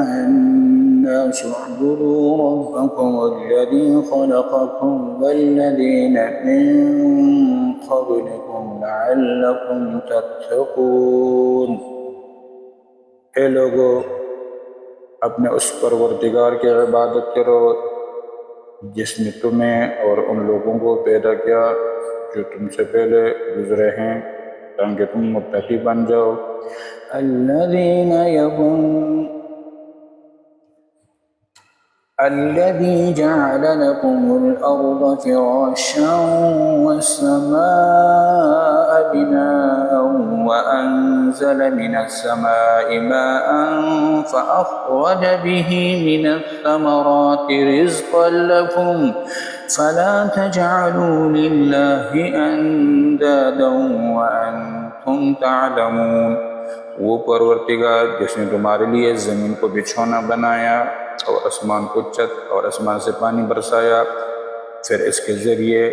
الناس اعبدوا ربكم الذي خلقكم والذين من قبلكم لعلكم تتقون। हे लोगो, अपने उस परवरदिगार की इबादत करो जिसने तुम्हें और उन लोगों को पैदा किया जो तुमसे पहले गुजरे हैं, ताकि तुम मुत्तकी बन जाओ। الذي جعل لكم الأرض فراشا والسماء بناء وأنزل من السماء ماء فأخرج به من الثمرات رزقا لكم فلا تجعلوا لله أندادا وأنتم تعلمون। वो परवरदिगार जिसने तुम्हारे लिए ज़मीन को बिछौना बनाया और आसमान को छत और आसमान से पानी बरसाया, फिर इसके ज़रिए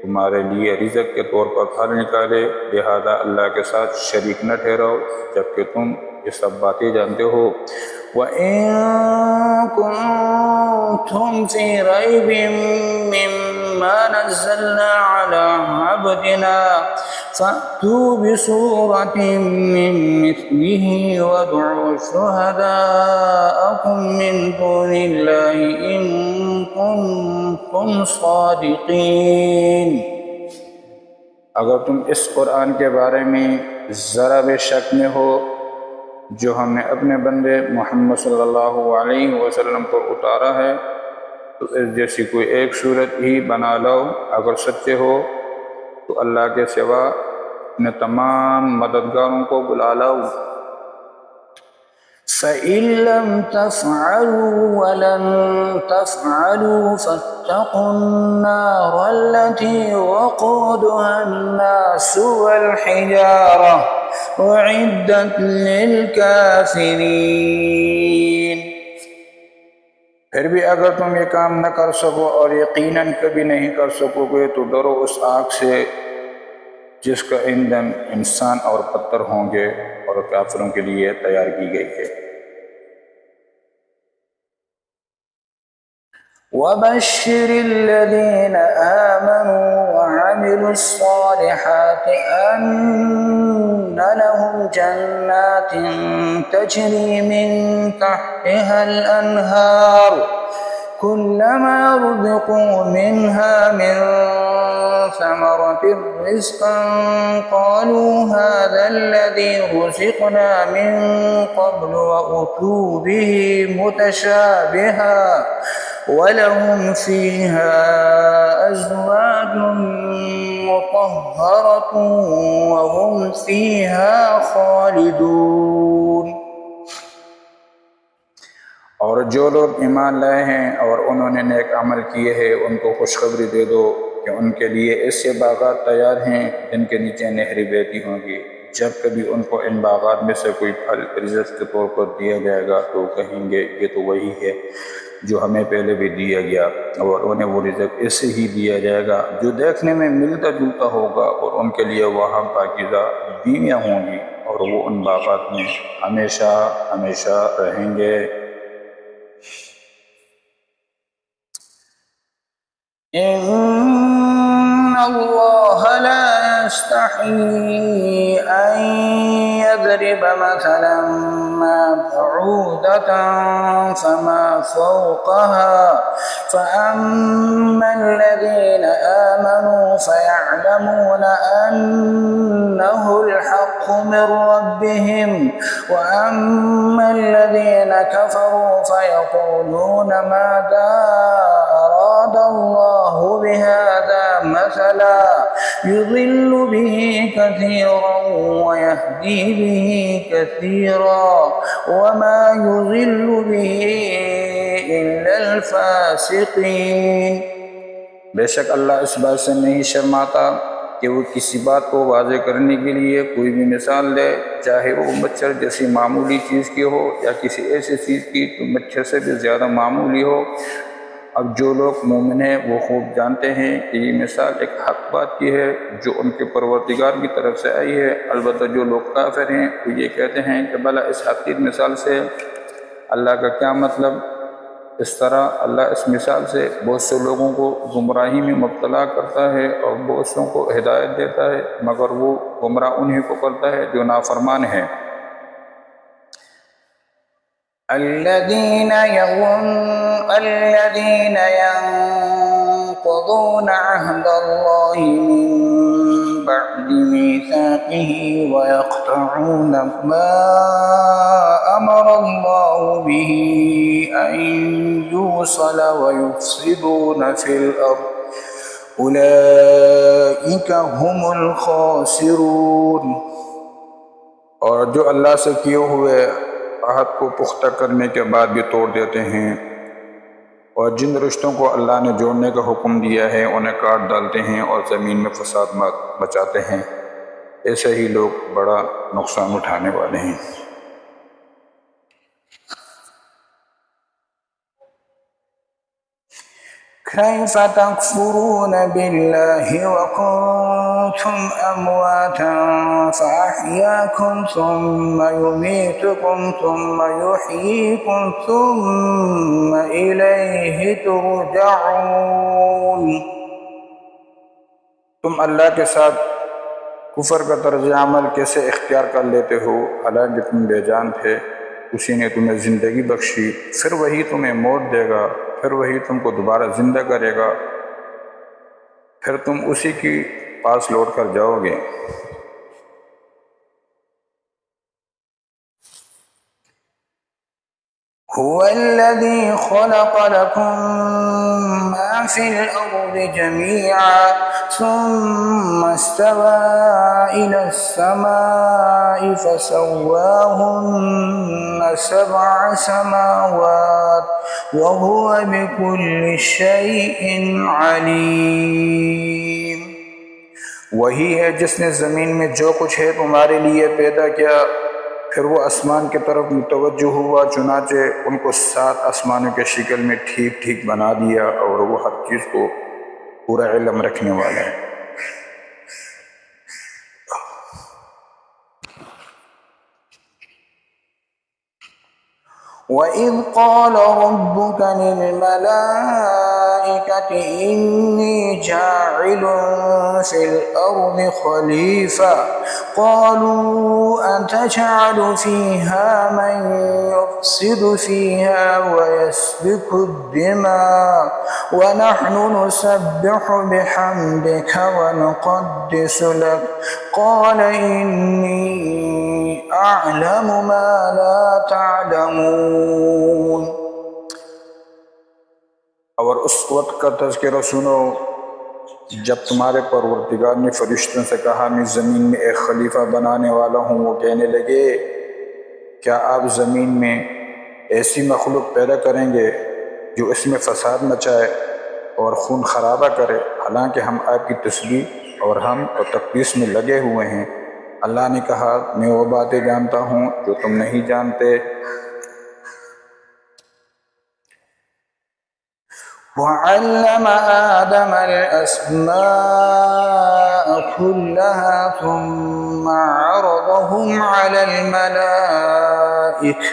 तुम्हारे लिए रिज़्क़ के तौर पर फल निकाले, लिहाजा अल्लाह के साथ शरीक न ठहराओ जबकि तुम ये सब बातें जानते हो। وَإِن كُنتُمْ فِي رَيْبٍ مِّمَّا نَزَّلْنَا عَلَىٰ عَبْدِنَا فَأْتُوا بِسُورَةٍ مِّن مِّثْلِهِ وَادْعُوا شُهَدَاءَكُم مِّن دُونِ اللَّهِ إِن كُنتُمْ صَادِقِينَ। अगर तुम इस कुरान के बारे में ज़रा भी शक में हो जो हमने अपने बंदे मोहम्मद सल्लल्लाहु अलैहि वसल्लम पर उतारा है, तो इस जैसी कोई एक सूरत ही बना लो। अगर सच्चे हो तो अल्लाह के सिवा अपने तमाम मददगारों को बुला लो। فَإِن لَّمْ تَفْعَلُوا وَلَن تَفْعَلُوا فَاتَّقُوا النَّارَ الَّتِي وَقُودُهَا النَّاسُ وَالْحِجَارَةُ أُعِدَّتْ لِلْكَافِرِينَ। फिर भी अगर तुम ये काम न कर सको और यकीनन कभी नहीं कर सकोगे तो डरो उस आग से जिसका ईंधन इंसान और पत्थर होंगे और काफिरों के लिए तैयार की गई है। وَبَشِّرِ الَّذِينَ آمَنُوا وَعَمِلُوا الصَّالِحَاتِ أَنَّ لَهُمْ جَنَّاتٍ تَجْرِي مِن تَحْتِهَا الْأَنْهَارُ كُلَّمَا رُزِقُوا مِنْهَا مِن ثَمَرَةٍ رِزْقًا قَالُوا هَذَا الَّذِي رُزِقْنَا مِن قَبْلُ وَأُتُوا بِهِ مُتَشَابِهًا وَلَهُمْ فِيهَا أَزْوَاجٌ مُطَهَّرَةٌ وَهُمْ فِيهَا خَالِدُونَ। और जो लोग ईमान लाए हैं और उन्होंने नेक अमल किए हैं, उनको खुशखबरी दे दो कि उनके लिए ऐसे बागात तैयार हैं जिनके नीचे नहरें बहती होंगी। जब कभी उनको इन बागात में से कोई फल रिज़्क़ के तौर पर दिया जाएगा तो कहेंगे ये तो वही है जो हमें पहले भी दिया गया, और उन्हें वो रिज़्क़ ऐसे ही दिया जाएगा जो देखने में मिलता जुलता होगा, और उनके लिए वहाँ पाकीज़ा बीवियाँ होंगी और वो उन बागात में हमेशा हमेशा रहेंगे। إن الله لا يستحيي أن يضرب مثلا ما بعوضة فما فوقها فأما الذين آمنوا فيعلمون أنه الحق من ربهم وأما الذين كفروا فيقولون ماذا أراد الله بهذا مثلا يضل به كثيرا ويهدي به كثيرا وما يضل به إلا الفاسقين। बेशक अल्लाह इस बात से नहीं शर्माता कि वो किसी बात को वाज़े करने के लिए कोई भी मिसाल दे, चाहे वो मच्छर जैसी मामूली चीज़ की हो या किसी ऐसी चीज़ की तो मच्छर से भी ज़्यादा मामूली हो। अब जो लोग मोमिन हैं वो खूब जानते हैं कि ये मिसाल एक हक़ बात की है जो उनके परवरदिगार की तरफ से आई है। अलबत्ता जो लोग काफिर हैं वो ये कहते हैं कि भला इस हक़ की मिसाल से अल्लाह का क्या मतलब? इस तरह अल्लाह इस मिसाल से बहुत से लोगों को गुमराही में मुब्तला करता है और बहुत सों को हिदायत देता है, मगर वो गुमराह उन्हीं को करता है जो नाफरमान है। الذين ينقضون عهد الله من بعد ميثاقه ويقطعون ما أمر الله به أن يوصل ويفسدون في الأرض أولئك هم الخاسرون। और जो अल्लाह से किए हुए आहद को पुख्ता करने के बाद भी तोड़ देते हैं और जिन रिश्तों को अल्लाह ने जोड़ने का हुक्म दिया है उन्हें काट डालते हैं और ज़मीन में फसाद मचाते हैं, ऐसे ही लोग बड़ा नुकसान उठाने वाले हैं। كيف تكفرون بالله وكنتم أمواتا فأحياكم ثم يميتكم ثم يحييكم ثم إليه ترجعون। तुम अल्लाह के साथ कुफर का तर्ज अमल कैसे इख्तियार कर लेते हो, हालांकि तुम बेजान थे। उसी ने तुम्हें ज़िंदगी बख्शी, फिर वही तुम्हें मौत देगा, फिर वही तुमको दोबारा ज़िंदा करेगा, फिर तुम उसी के पास लौट कर जाओगे। هو الذي خلق لكم ما في الأرض جميعا ثم استوى إلى السماء فسواهن 7 سماوات وهو بكل شيء عليم। वही है जिसने ज़मीन में जो कुछ है तुम्हारे लिए पैदा किया, फिर वो आसमान की तरफ मुतवज्जो हुआ, चुनाचे उनको 7 आसमानों के शिकल में ठीक ठीक बना दिया, और वो हर चीज़ को पूरा इल्म रखने वाला है। وَإِذْ قَالَ رَبُّكَ لِلْمَلَائِكَةِ إِنِّي جَاعِلٌ فِي الْأَرْضِ خَلِيفَةً قَالُوا أَتَجْعَلُ فِيهَا مَن يُفْسِدُ فِيهَا وَيَسْفِكُ الدِّمَاءَ وَنَحْنُ نُسَبِّحُ بِحَمْدِكَ وَنُقَدِّسُ لَكَ قَالَ إِنِّي أَعْلَمُ مَا لَا تعلمون। और उस वक्त का तज़किरा सुनो जब तुम्हारे परवरदिगार ने फरिश्तों से कहा, मैं ज़मीन में एक खलीफा बनाने वाला हूँ। वो कहने लगे, क्या आप ज़मीन में ऐसी मखलूक पैदा करेंगे जो इसमें फसाद मचाए और खून खराबा करे, हालांकि हम आपकी तस्बीह और हम और तक़दीस में लगे हुए हैं। अल्लाह ने कहा, मैं वो बातें जानता हूँ जो तुम नहीं जानते। وَعَلَّمَ آدَمَ الْأَسْمَاءَ كُلَّهَا ثُمَّ عَرَضَهُمْ عَلَى الْمَلَائِكَةِ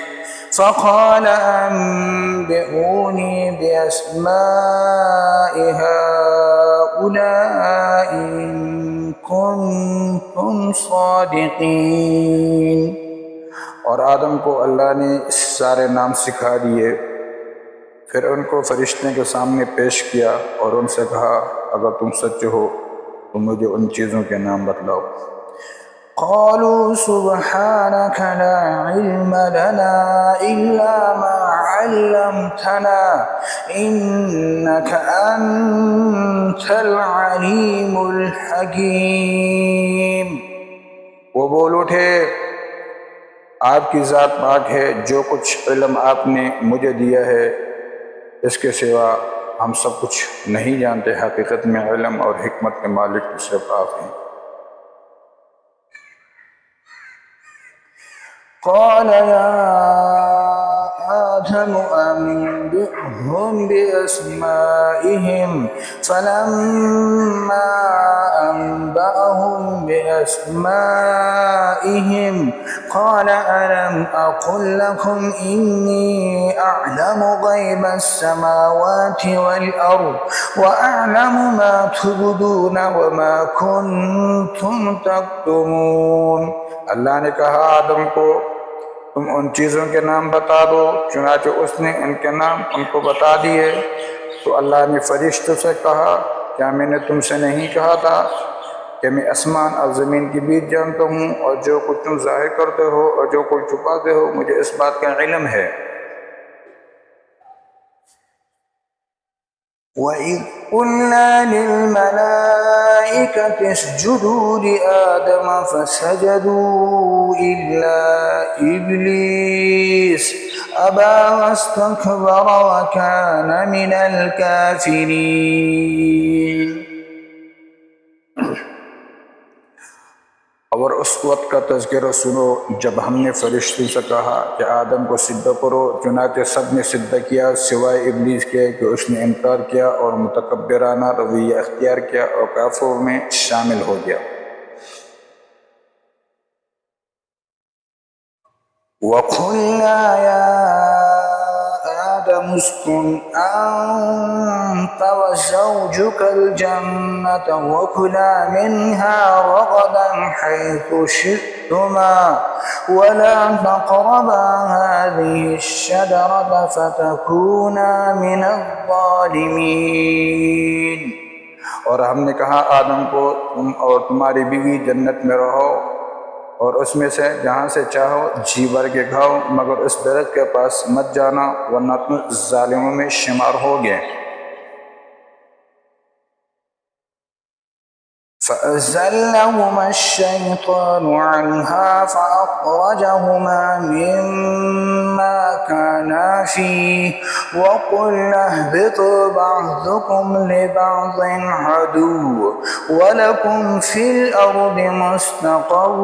فَقَالَ أَنبِئُونِي بِأَسْمَاءِ هَؤُلَاءِ إِن كُنتُمْ صَادِقِينَ। और आदम को अल्लाह ने सारे नाम सिखा दिए, फिर उनको फरिश्ते के सामने पेश किया और उनसे कहा, अगर तुम सच्चे हो तो मुझे उन चीज़ों के नाम बतलाओ। قالوا سبحانك لا علم لنا إلا ما علمتنا إنك أنت العليم الحكيم। वो बोल उठे, आपकी ज़ात पाक है, जो कुछ इल्म आपने मुझे दिया है इसके सिवा हम सब कुछ नहीं जानते। हकीकत में इल्म और हिकमत के मालिक तो सिर्फ आप हैं। قال يا آدم أنبئهم بأسمائهم فلما فأنبأهم بأسمائهم قال ألم أقل لكم إني أعلم غيب السماوات والأرض وأعلم ما تبدون وما كنتم تكتمون। अल्लाह ने कहा आदम को, तुम उन चीज़ों के नाम बता दो। चुनाचे उसने उनके नाम उनको बता दिए। तो अल्लाह ने फरिश्तों से कहा, क्या मैंने तुमसे नहीं कहा था कि मैं आसमान और ज़मीन के बीच जानता हूँ, और जो कुछ तुम ज़ाहिर करते हो और जो कुछ छुपाते हो मुझे इस बात का इल्म है। وَإِذْ قُلْنَا لِلْمَلَائِكَةِ اسْجُدُوا لِآدَمَ فَسَجَدُوا إِلَّا إِبْلِيسَ أَبَى وَاسْتَكْبَرَ وَكَانَ مِنَ الْكَافِرِينَ। और उस वक्त का तज़किरा सुनो जब हमने फरिश्तों से कहा कि आदम को सिद्ध करो। चुनाचे सब ने सिद्ध किया सिवाय इब्लीस के कि उसने इनकार किया और मुतकब्बिराना रवैया अख्तियार किया और काफिरों में शामिल हो गया। وَقُلْنَا يَا آدَمُ اسْكُنْ أَنْتَ وَزَوْجُكَ الْجَنَّةَ وَكُلَا مِنْهَا رَغَدًا حَيْثُ شِئْتُمَا وَلَا تَقْرَبَا هَذِهِ الشَّجَرَةَ فَتَكُونَا مِنَ الظَّالِمِينَ। और हमने कहा आदम को, तुम और तुम्हारी बीवी जन्नत में रहो और उसमें से जहाँ से चाहो जी भर के खाओ, मगर उस दरख्त के पास मत जाना वरना तुम जालिमों में शुमार होगे। فأزلهما الشيطان عنها فأخرجهما مما كانا فيه وقلنا اهبطوا بعضكم لبعض عدو ولكم في الأرض مستقر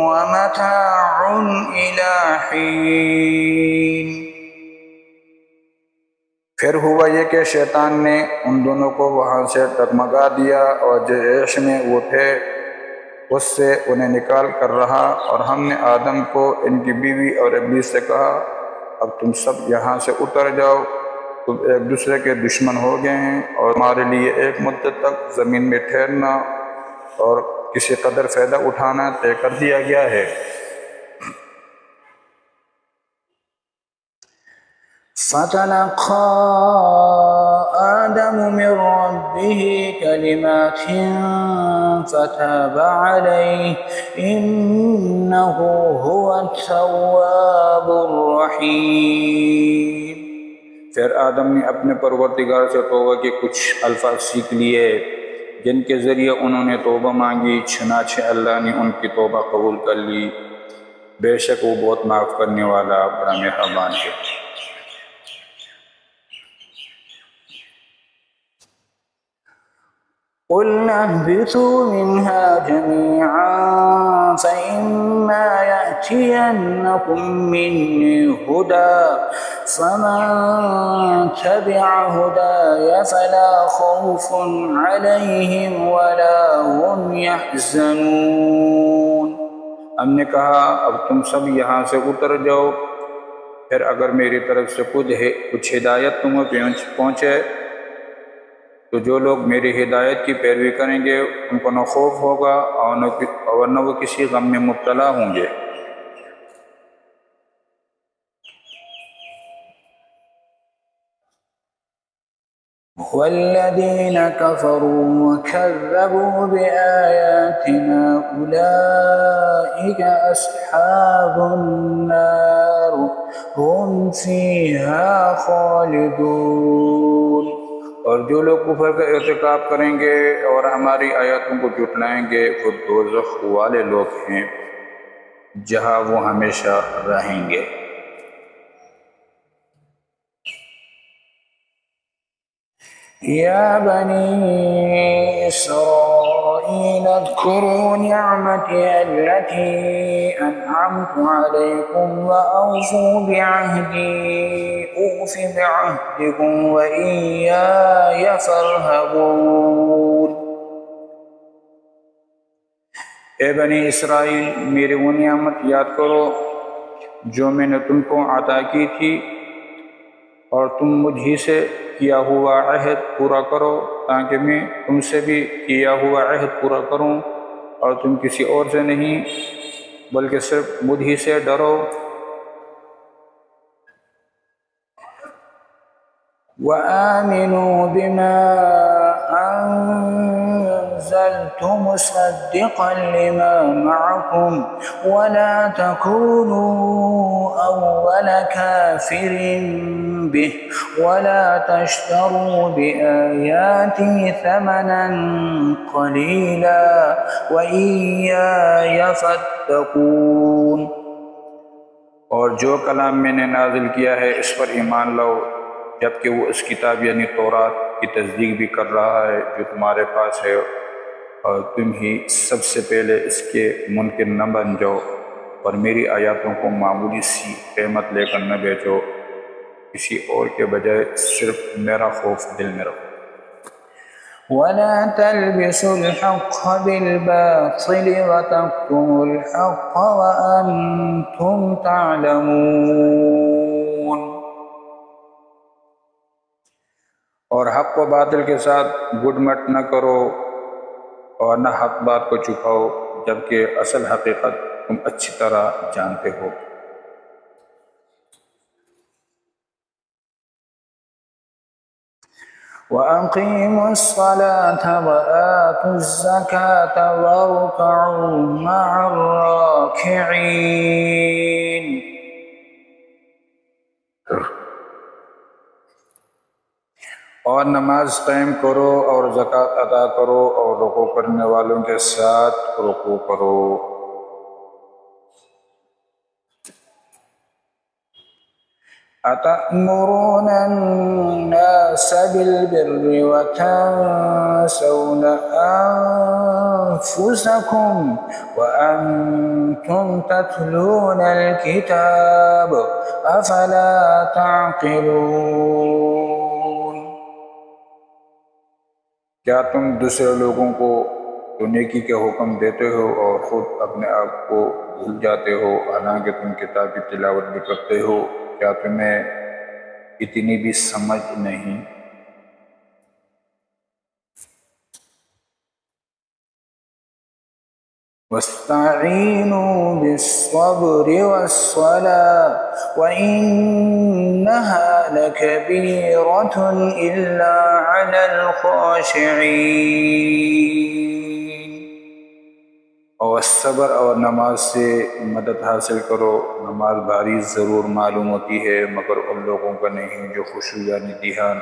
ومتاع إلى حين। फिर हुआ ये कि शैतान ने उन दोनों को वहाँ से टगमगा दिया और जो ऐश में वो थे उससे उन्हें निकाल कर रहा। और हमने आदम को, इनकी बीवी और इब्लीस से कहा, अब तुम सब यहाँ से उतर जाओ, तुम एक दूसरे के दुश्मन हो गए हैं और हमारे लिए एक मुद्दत तक ज़मीन में ठहरना और किसी कदर फ़ायदा उठाना तय कर दिया गया है। فتلقى آدم من ربه كلمات فتاب عليه إنه هو التواب الرحيم। फिर आदम ने अपने परवरदिगार से तौबा के कुछ अल्फाज सीख लिए जिनके ज़रिए उन्होंने तौबा मांगी। चुनाचे अल्लाह ने उनकी तौबा कबूल कर ली। बेशक वो बहुत माफ़ करने वाला बड़ा मेहरबान है। قُلْنَا اهْبِطُوا مِنْهَا جَمِيعًا فَإِمَّا يَأْتِيَنَّكُم مِّنِّي هُدًى فَمَن تَبِعَ هُدَايَ فَلَا خَوْفٌ عَلَيْهِمْ وَلَا هُمْ يَحْزَنُونَ। हमने कहा अब तुम सब यहाँ से उतर जाओ, फिर अगर मेरी तरफ से कुछ हिदायत तुम्हें पहुँचे तो जो लोग मेरी हिदायत की पैरवी करेंगे उनको न खौफ होगा और न वो किसी गम में मुब्तला होंगे। वल्लज़ीन कफ़रू वकज़्ज़बू बिआयातिना उलाइका अस्हाबुन्नार हुम फ़ीहा ख़ालिदून। और जो लोग कुफर का इर्तिकाब करेंगे और हमारी आयतों को झुटलाएंगे वो दोज़ख वाले लोग हैं जहाँ वो हमेशा रहेंगे। या बनी इस्राईल अज़्कुरू निअमती अल्लती अनअमतु अलैकुम व औफू बिअहदी औफ़ि बिअहदिकुम व इय्याय फ़र्हबून। ए बनी इसराइल, मेरी वो नियामत याद करो जो मैंने तुमको अता की थी, और तुम मुझी से किया हुआ अहद पूरा करो ताकि मैं तुमसे भी किया हुआ अहद पूरा करूं, और तुम किसी और से नहीं बल्कि सिर्फ मुझी से डरो। वआमिनू बिमा अंज़लतु मुसद्दिक़न लिमा मअकुम वला तकूनू अव्वल काफ़िरिन बिही वला तश्तरू बिआयाती समनन क़लीला वइय्याय फत्तक़ून। और जो कलाम मैंने नाजिल किया है इस पर ईमान लाओ, जबकि वो इस किताब यानी तौरात की तस्दीक भी कर रहा है जो तुम्हारे पास है, और तुम ही सबसे पहले इसके मुनकिर न बन जाओ, और मेरी आयतों को मामूली सी कीमत लेकर न बेचो, किसी और के बजाय सिर्फ मेरा खौफ दिल में रखो। वला तल्बिसुल हक़्क़ बिल-बातिल वतक्तुमुल हक़्क़ वअन्तुम तअलमून। और हक़ व बातिल के साथ गुडमट न करो और न हक़ बात को छुपाओ, जबकि असल हकीकत तुम अच्छी तरह जानते हो। वअक़ीमुस्सलात वआतुज़्ज़कात वरकऊ मअर्राकिईन। और नमाज कायम करो और ज़कात अदा करो और रुकू करने वालों के साथ रुकू करो। अतअमुरूना अन्नास बिल-बिर्रि वतंसौना अंफुसकुम वअंतुम तत्लूनल किताब अफला तअक़िलून। क्या तुम दूसरे लोगों को तो नेकी के हुक्म देते हो और ख़ुद अपने आप को भूल जाते हो, हालांकि तुम किताब की तिलावत भी करते हो? क्या तुम्हें इतनी भी समझ नहीं? वस्तईनू बिस्सब्रि वस्सलाह वइन्नहा लकबीरतुन इल्ला अलल खाशिईन। और सब्र और नमाज से मदद हासिल करो। नमाज भारी ज़रूर मालूम होती है मगर उन लोगों का नहीं जो खुशू यानी ध्यान